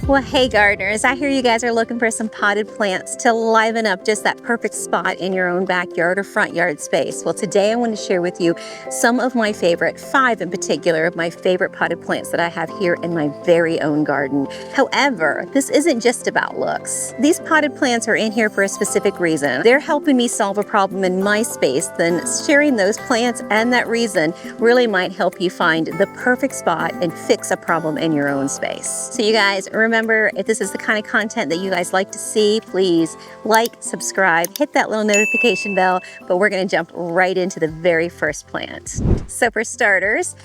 Well, hey gardeners, I hear you guys are looking for some potted plants to liven up just that perfect spot in your own backyard or front yard space. Well, today I want to share with you some of my favorite, 5 in particular, of my favorite potted plants that I have here in my very own garden. However, this isn't just about looks. These potted plants are in here for a specific reason. They're helping me solve a problem in my space, then sharing those plants and that reason really might help you find the perfect spot and fix a problem in your own space. So you guys, remember, if this is the kind of content that you guys like to see, please like, subscribe, hit that little notification bell, but we're gonna jump right into the very first plant. So for starters,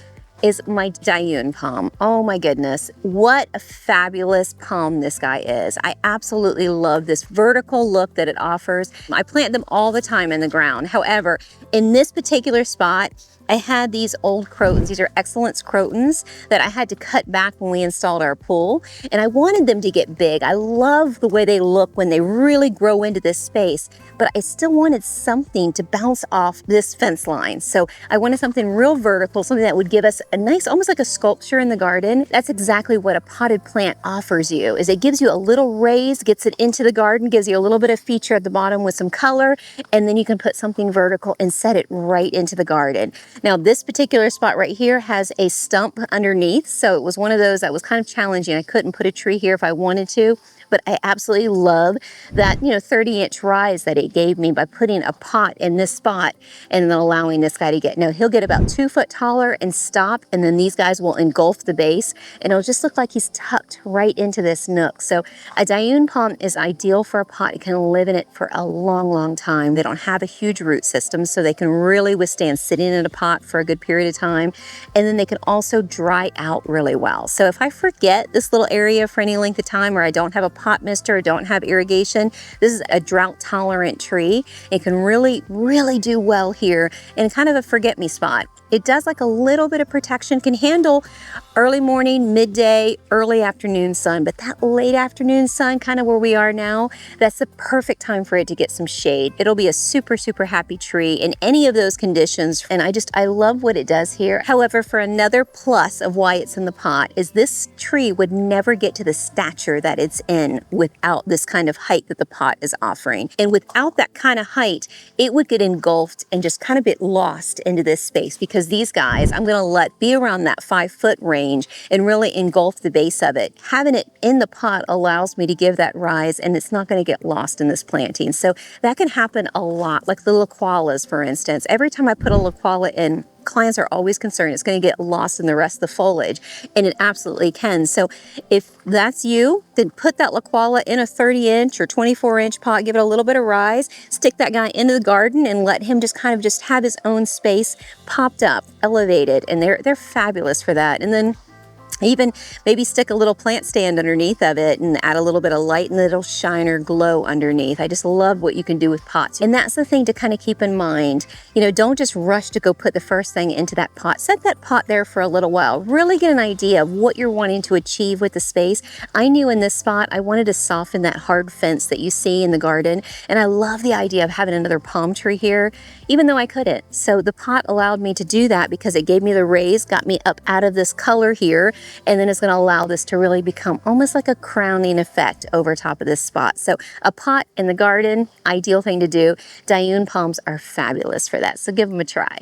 is my Dune Palm. Oh my goodness, what a fabulous palm this guy is. I absolutely love this vertical look that it offers. I plant them all the time in the ground. However, in this particular spot, I had these old crotons. These are excellence crotons that I had to cut back when we installed our pool, and I wanted them to get big. I love the way they look when they really grow into this space, but I still wanted something to bounce off this fence line. So I wanted something real vertical, something that would give us a nice, almost like a sculpture in the garden. That's exactly what a potted plant offers you, is it gives you a little raise, gets it into the garden, gives you a little bit of feature at the bottom with some color, and then you can put something vertical and set it right into the garden. Now, this particular spot right here has a stump underneath, so it was one of those that was kind of challenging. I couldn't put a tree here if I wanted to, but I absolutely love that, 30-inch rise that it gave me by putting a pot in this spot and then allowing this guy to get, he'll get about 2 foot taller and stop, and then these guys will engulf the base, and it'll just look like he's tucked right into this nook. So a Dune Palm is ideal for a pot. It can live in it for a long, long time. They don't have a huge root system, so they can really withstand sitting in a pot for a good period of time, and then they can also dry out really well. So if I forget this little area for any length of time, or I don't have a pot mister or don't have irrigation, this is a drought tolerant tree. It can really do well here in kind of a forget me spot. It does like a little bit of protection, can handle early morning, midday, early afternoon sun, but that late afternoon sun, kind of where we are now, that's the perfect time for it to get some shade. It'll be a super happy tree in any of those conditions, and I love what it does here. However, for another plus of why it's in the pot is this tree would never get to the stature that it's in without this kind of height that the pot is offering. And without that kind of height, it would get engulfed and just kind of get lost into this space, because these guys, I'm gonna let be around that 5 foot range and really engulf the base of it. Having it in the pot allows me to give that rise, and it's not gonna get lost in this planting. So that can happen a lot, like the liqualas, for instance. Every time I put a liquala in, clients are always concerned it's going to get lost in the rest of the foliage, and it absolutely can. So if that's you, then put that liquala in a 30-inch or 24-inch pot, give it a little bit of rise, stick that guy into the garden, and let him just kind of just have his own space popped up, elevated, and they're fabulous for that. And then even maybe stick a little plant stand underneath of it and add a little bit of light, and it'll shine or glow underneath. I just love what you can do with pots. And that's the thing to kind of keep in mind. Don't just rush to go put the first thing into that pot. Set that pot there for a little while. Really get an idea of what you're wanting to achieve with the space. I knew in this spot I wanted to soften that hard fence that you see in the garden, and I love the idea of having another palm tree here, even though I couldn't. So the pot allowed me to do that because it gave me the raise, got me up out of this color here, and then it's going to allow this to really become almost like a crowning effect over top of this spot. So a pot in the garden, ideal thing to do. Dune palms are fabulous for that, so give them a try.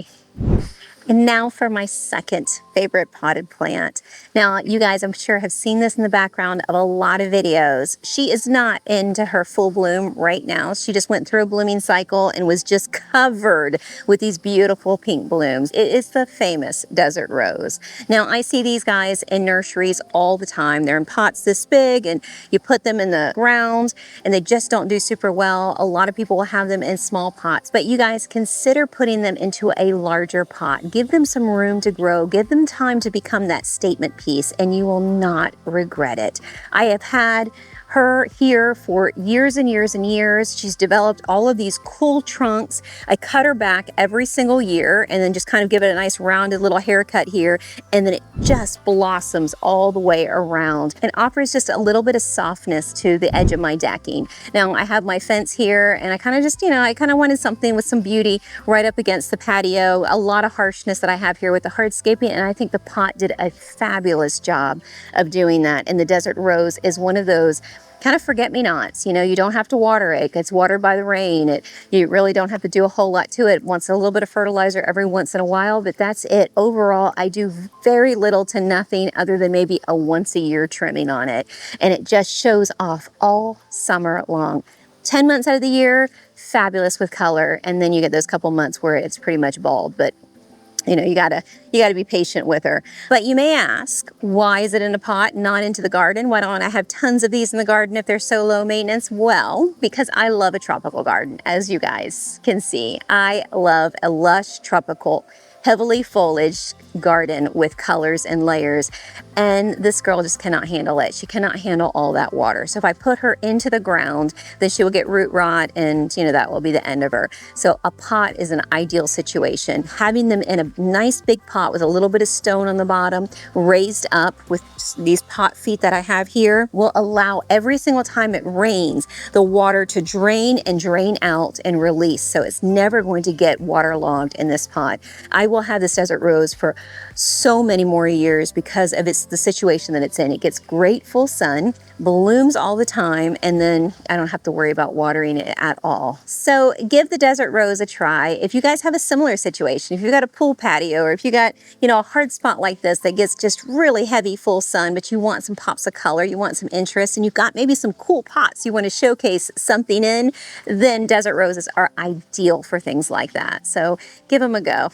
And now for my second favorite potted plant. Now, you guys, I'm sure, have seen this in the background of a lot of videos. She is not into her full bloom right now. She just went through a blooming cycle and was just covered with these beautiful pink blooms. It is the famous desert rose. Now, I see these guys in nurseries all the time. They're in pots this big, and you put them in the ground, and they just don't do super well. A lot of people will have them in small pots, but you guys consider putting them into a larger pot. Give them some room to grow. Give them time to become that statement piece, and you will not regret it. I have had her here for years and years and years. She's developed all of these cool trunks. I cut her back every single year and then just kind of give it a nice rounded little haircut here, and then it just blossoms all the way around and offers just a little bit of softness to the edge of my decking. Now I have my fence here, and I kind of just, I kind of wanted something with some beauty right up against the patio. A lot of harshness that I have here with the hardscaping, and I think the pot did a fabulous job of doing that. And the desert rose is one of those kind of forget-me-nots. You don't have to water it. It gets watered by the rain. You really don't have to do a whole lot to it. Wants a little bit of fertilizer every once in a while, but that's it. Overall, I do very little to nothing other than maybe a once-a-year trimming on it, and it just shows off all summer long. 10 months out of the year, fabulous with color, and then you get those couple months where it's pretty much bald, but you gotta be patient with her. But you may ask, why is it in a pot, not into the garden? Why don't I have tons of these in the garden if they're so low maintenance? Well, because I love a tropical garden, as you guys can see. I love a lush tropical, heavily foliaged garden with colors and layers, and this girl just cannot handle it. She cannot handle all that water. So if I put her into the ground, then she will get root rot, and that will be the end of her. So a pot is an ideal situation. Having them in a nice big pot with a little bit of stone on the bottom, raised up with these pot feet that I have here, will allow every single time it rains, the water to drain and drain out and release. So it's never going to get waterlogged in this pot. I will have this desert rose for so many more years because of the situation that it's in. It gets great full sun, blooms all the time, and then I don't have to worry about watering it at all. So give the desert rose a try. If you guys have a similar situation, if you've got a pool patio, or if you got, a hard spot like this that gets just really heavy full sun, but you want some pops of color, you want some interest, and you've got maybe some cool pots you want to showcase something in, then desert roses are ideal for things like that. So give them a go.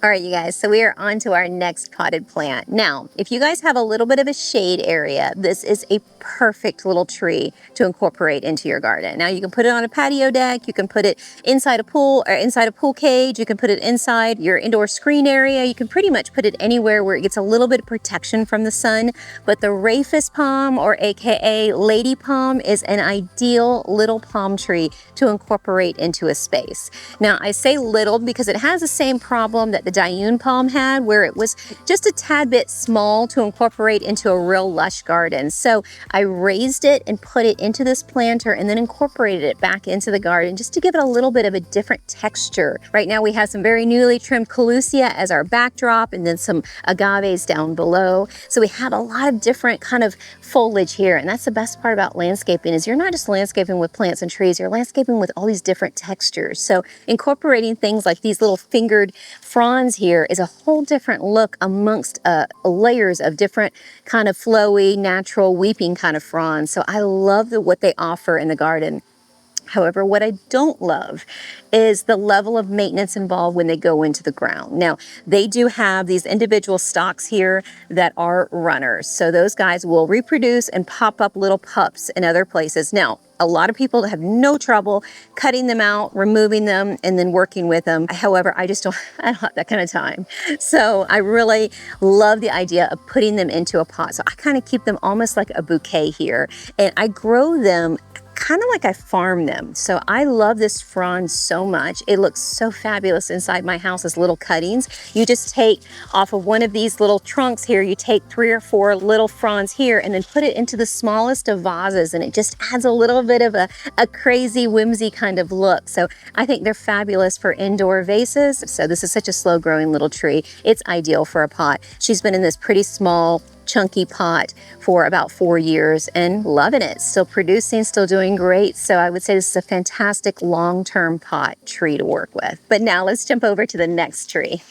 All right, you guys, so we are on to our next potted plant. Now, if you guys have a little bit of a shade area, this is a perfect little tree to incorporate into your garden. Now, you can put it on a patio deck, you can put it inside a pool or inside a pool cage, you can put it inside your indoor screen area, you can pretty much put it anywhere where it gets a little bit of protection from the sun. But the Rafus Palm, or AKA Lady Palm, is an ideal little palm tree to incorporate into a space. Now, I say little because it has the same problem that the Dune Palm had, where it was just a tad bit small to incorporate into a real lush garden. So I raised it and put it into this planter and then incorporated it back into the garden just to give it a little bit of a different texture. Right now we have some very newly trimmed Lucie as our backdrop, and then some agaves down below. So we have a lot of different kind of foliage here, and that's the best part about landscaping, is you're not just landscaping with plants and trees, you're landscaping with all these different textures. So incorporating things like these little fingered fronds here is a whole different look amongst layers of different kind of flowy, natural, weeping kind of fronds. So I love what they offer in the garden. However, what I don't love is the level of maintenance involved when they go into the ground. Now, they do have these individual stalks here that are runners. So those guys will reproduce and pop up little pups in other places. Now, a lot of people have no trouble cutting them out, removing them, and then working with them. However, I don't have that kind of time. So I really love the idea of putting them into a pot. So I kind of keep them almost like a bouquet here, and I grow them kind of like I farm them. So I love this frond so much. It looks so fabulous inside my house as little cuttings. You just take off of one of these little trunks here, you take 3 or 4 little fronds here and then put it into the smallest of vases, and it just adds a little bit of a crazy whimsy kind of look. So I think they're fabulous for indoor vases. So this is such a slow growing little tree. It's ideal for a pot. She's been in this pretty small chunky pot for about 4 years and loving it. Still producing, still doing great. So I would say this is a fantastic long-term pot tree to work with. But now let's jump over to the next tree.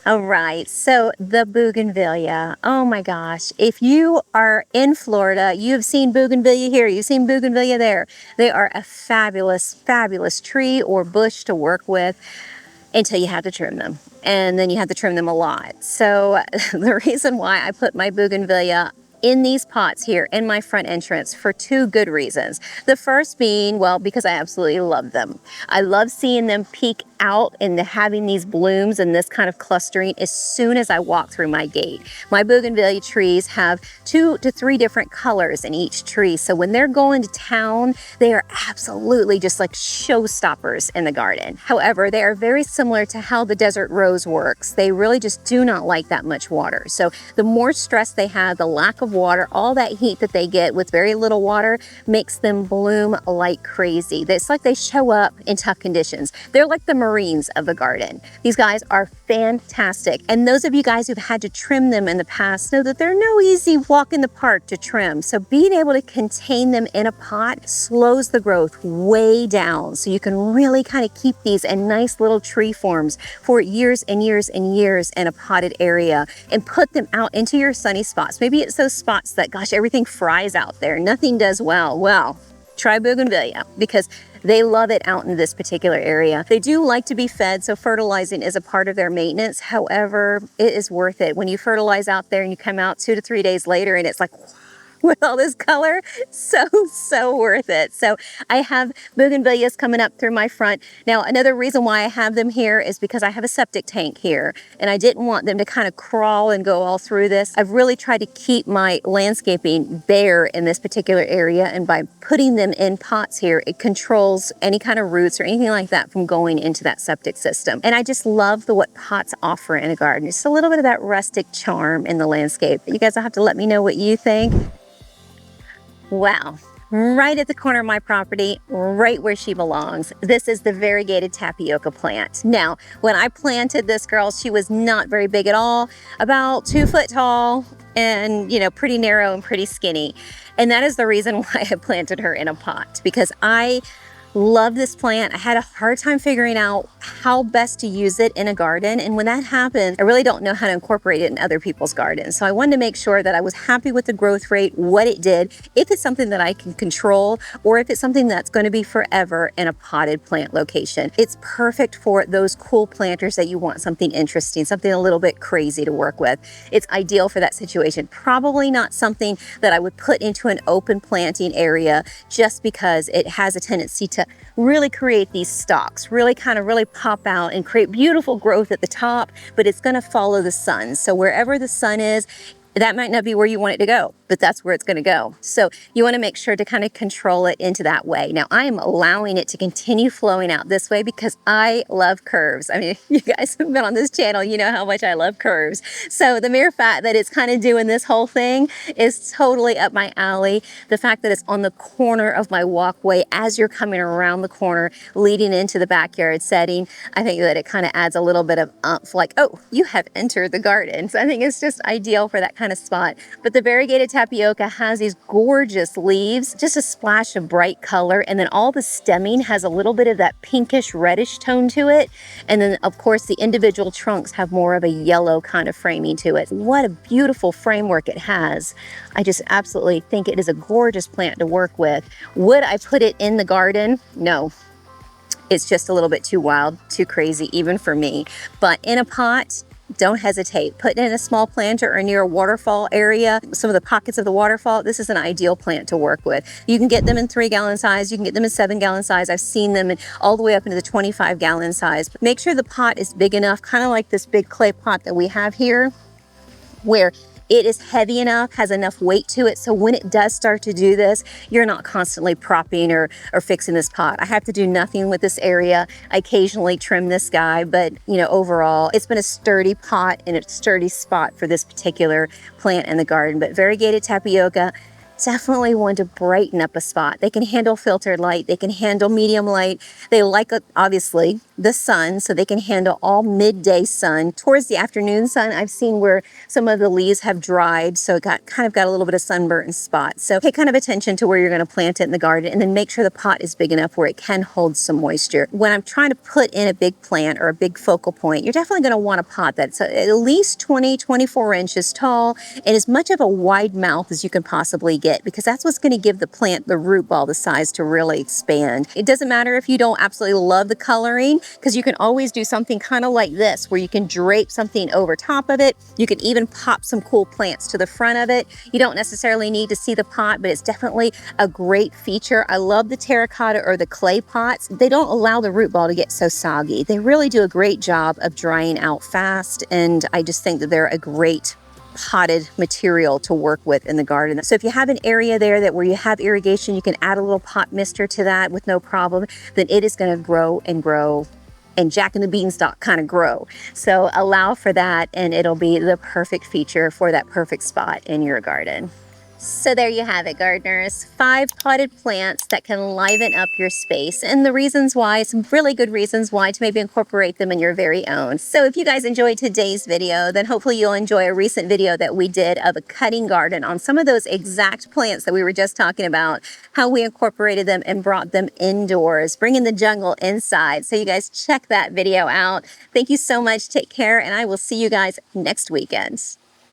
All right, so the Buganvilia. Oh my gosh, if you are in Florida, you've seen Buganvilia here, you've seen Buganvilia there. They are a fabulous, fabulous tree or bush to work with until you have to trim them. And then you have to trim them a lot. So the reason why I put my Buganvilia in these pots here in my front entrance for 2 good reasons. The first being, well, because I absolutely love them. I love seeing them peek out and having these blooms and this kind of clustering as soon as I walk through my gate. My Buganvilia trees have 2 to 3 different colors in each tree. So when they're going to town, they are absolutely just like showstoppers in the garden. However, they are very similar to how the desert rose works. They really just do not like that much water. So the more stress they have, the lack of water, all that heat that they get with very little water makes them bloom like crazy. It's like they show up in tough conditions. They're like the Marines of the garden. These guys are fantastic. And those of you guys who've had to trim them in the past know that they're no easy walk in the park to trim. So being able to contain them in a pot slows the growth way down. So you can really kind of keep these in nice little tree forms for years and years and years in a potted area and put them out into your sunny spots. Maybe it's those spots that, gosh, everything fries out there. Nothing does well. Well, try Buganvilia because they love it out in this particular area. They do like to be fed, so fertilizing is a part of their maintenance. However, it is worth it. When you fertilize out there and you come out 2 to 3 days later and it's like, with all this color, so worth it. So I have Buganvilias coming up through my front. Now, another reason why I have them here is because I have a septic tank here and I didn't want them to kind of crawl and go all through this. I've really tried to keep my landscaping bare in this particular area, and by putting them in pots here, it controls any kind of roots or anything like that from going into that septic system. And I just love what pots offer in a garden. Just a little bit of that rustic charm in the landscape. You guys will have to let me know what you think. Wow, right at the corner of my property, right where she belongs. This is the variegated tapioca plant. Now, when I planted this girl, she was not very big at all, about 2 foot tall and, you know, pretty narrow and pretty skinny. And that is the reason why I planted her in a pot, because I love this plant. I had a hard time figuring out how best to use it in a garden. And when that happened, I really don't know how to incorporate it in other people's gardens. So I wanted to make sure that I was happy with the growth rate, what it did, if it's something that I can control, or if it's something that's going to be forever in a potted plant location. It's perfect for those cool planters that you want something interesting, something a little bit crazy to work with. It's ideal for that situation. Probably not something that I would put into an open planting area just because it has a tendency to really create these stalks, really pop out and create beautiful growth at the top, but it's going to follow the sun. So wherever the sun is, that might not be where you want it to go, but that's where it's going to go. So you want to make sure to kind of control it into that way. Now I am allowing it to continue flowing out this way because I love curves. I mean, you guys have been on this channel, you know how much I love curves. So the mere fact that it's kind of doing this whole thing is totally up my alley. The fact that it's on the corner of my walkway as you're coming around the corner leading into the backyard setting, I think that it kind of adds a little bit of oomph, like, oh, you have entered the garden. So I think it's just ideal for that kind of spot. But the variegated tapioca has these gorgeous leaves, just a splash of bright color, and then all the stemming has a little bit of that pinkish reddish tone to it. And then of course the individual trunks have more of a yellow kind of framing to it. What a beautiful framework it has. I just absolutely think it is a gorgeous plant to work with. Would I put it in the garden? No. It's just a little bit too wild, too crazy, even for me. But in a pot, don't hesitate. Put it in a small planter or near a waterfall area, some of the pockets of the waterfall. This is an ideal plant to work with. You can get them in 3-gallon size. You can get them in 7-gallon size. I've seen them in all the way up into the 25-gallon size. But make sure the pot is big enough, kind of like this big clay pot that we have here, where it is heavy enough, has enough weight to it, so when it does start to do this, you're not constantly propping or fixing this pot. I have to do nothing with this area. I occasionally trim this guy, but you know, overall, it's been a sturdy pot and a sturdy spot for this particular plant in the garden. But variegated tapioca, definitely one to brighten up a spot. They can handle filtered light, they can handle medium light. They like, obviously, the sun, so they can handle all midday sun. Towards the afternoon sun, I've seen where some of the leaves have dried, so it kind of got a little bit of sunburnt spots. So pay kind of attention to where you're going to plant it in the garden, and then make sure the pot is big enough where it can hold some moisture. When I'm trying to put in a big plant or a big focal point, you're definitely going to want a pot that's at least 20, 24 inches tall and as much of a wide mouth as you can possibly get. get, because that's what's going to give the plant the root ball the size to really expand. It doesn't matter if you don't absolutely love the coloring, because you can always do something kind of like this where you can drape something over top of it. You can even pop some cool plants to the front of it. You don't necessarily need to see the pot, but it's definitely a great feature. I love the terracotta or the clay pots. They don't allow the root ball to get so soggy. They really do a great job of drying out fast, and I just think that they're a great potted material to work with in the garden. So if you have an area there that where you have irrigation, you can add a little pot mister to that with no problem, then it is going to grow and grow and Jack and the Beanstalk kind of grow. So allow for that, and it'll be the perfect feature for that perfect spot in your garden. So there you have it, gardeners. 5 potted plants that can liven up your space, and the reasons why, some really good reasons why to maybe incorporate them in your very own. So if you guys enjoyed today's video, then hopefully you'll enjoy a recent video that we did of a cutting garden on some of those exact plants that we were just talking about, how we incorporated them and brought them indoors, bringing the jungle inside. So you guys check that video out. Thank you so much. Take care, and I will see you guys next weekend.